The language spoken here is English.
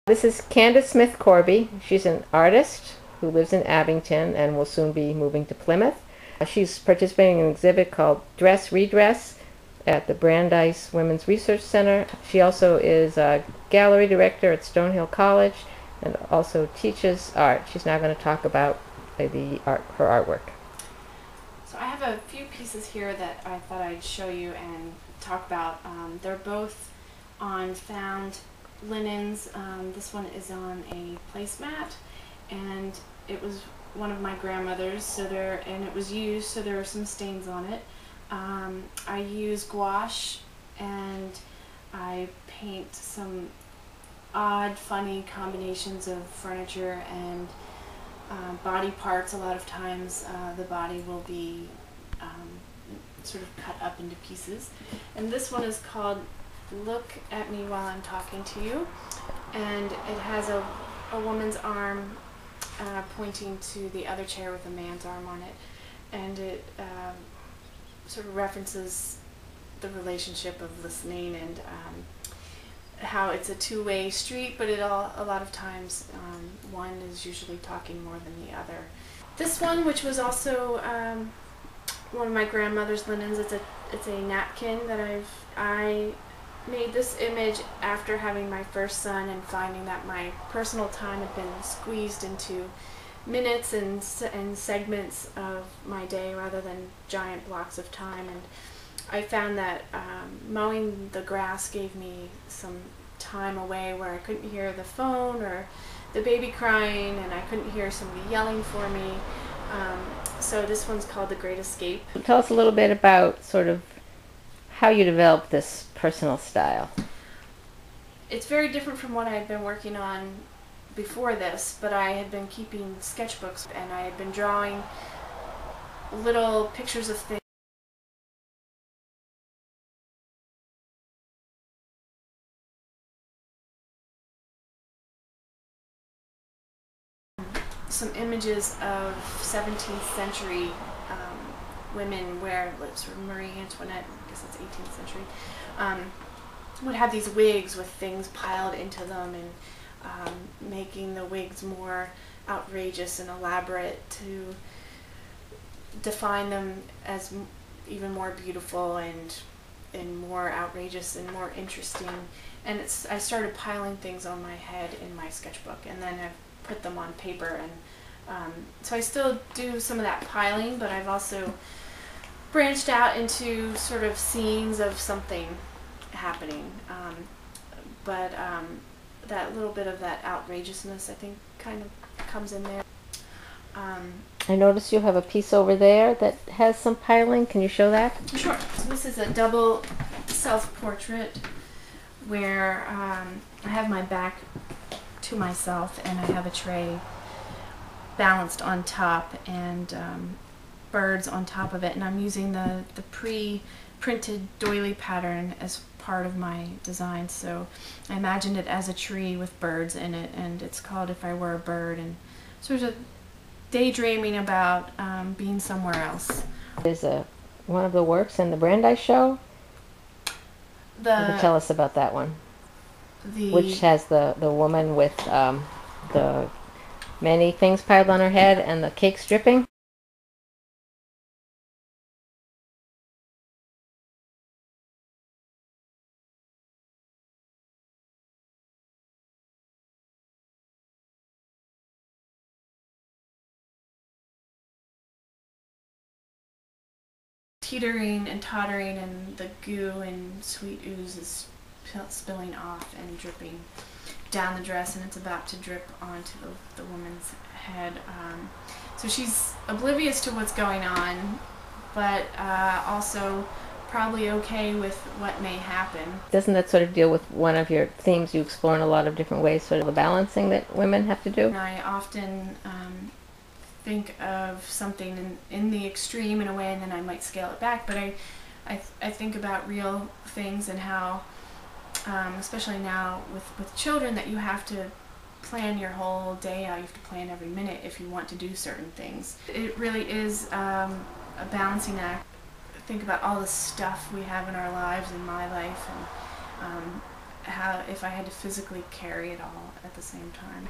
This is Candace Smith Corby. She's an artist who lives in Abington and will soon be moving to Plymouth. She's participating in an exhibit called Dress Redress at the Brandeis Women's Research Center. She also is a gallery director at Stonehill College and also teaches art. She's now going to talk about her artwork. So I have a few pieces here that I thought I'd show you and talk about. They're both on found linens. This one is on a placemat, and it was one of my grandmother's, and it was used, so there are some stains on it. I use gouache and I paint some odd, funny combinations of furniture and body parts. A lot of times the body will be sort of cut up into pieces. And this one is called Look at Me While I'm Talking to You, and it has a woman's arm pointing to the other chair with a man's arm on it, and it sort of references the relationship of listening and how it's a two-way street, but a lot of times one is usually talking more than the other. This one, which was also one of my grandmother's linens, it's a napkin that I made this image after having my first son and finding that my personal time had been squeezed into minutes and segments of my day rather than giant blocks of time. And I found that mowing the grass gave me some time away where I couldn't hear the phone or the baby crying, and I couldn't hear somebody yelling for me. So this one's called The Great Escape. Tell us a little bit about sort of how you developed this personal style. It's very different from what I had been working on before this, but I had been keeping sketchbooks and I had been drawing little pictures of things. Some images of 17th century women where, sort of Marie Antoinette, I guess that's 18th century, would have these wigs with things piled into them, and making the wigs more outrageous and elaborate to define them as even more beautiful and more outrageous and more interesting. And I started piling things on my head in my sketchbook, and then I've put them on paper, and so I still do some of that piling, but I've also branched out into sort of scenes of something happening. But that little bit of that outrageousness, I think, kind of comes in there. I notice you have a piece over there that has some piling. Can you show that? Sure. So this is a double self-portrait where I have my back to myself and I have a tray balanced on top and birds on top of it, and I'm using the pre-printed doily pattern as part of my design. So I imagined it as a tree with birds in it, and it's called If I Were a Bird, and sort of daydreaming about being somewhere else. There's one of the works in the Brandeis show. You can tell us about that one, which has the woman with the many things piled on her head and the cakes dripping. Teetering and tottering, and the goo and sweet ooze is spilling off and dripping down the dress, and it's about to drip onto the woman's head. So she's oblivious to what's going on, but also probably okay with what may happen. Doesn't that sort of deal with one of your themes you explore in a lot of different ways, sort of the balancing that women have to do? And I often think of something in the extreme in a way, and then I might scale it back, but I think about real things and how, especially now with children, that you have to plan your whole day out. You have to plan every minute if you want to do certain things. It really is a balancing act. Think about all the stuff we have in our lives, in my life, and how if I had to physically carry it all at the same time.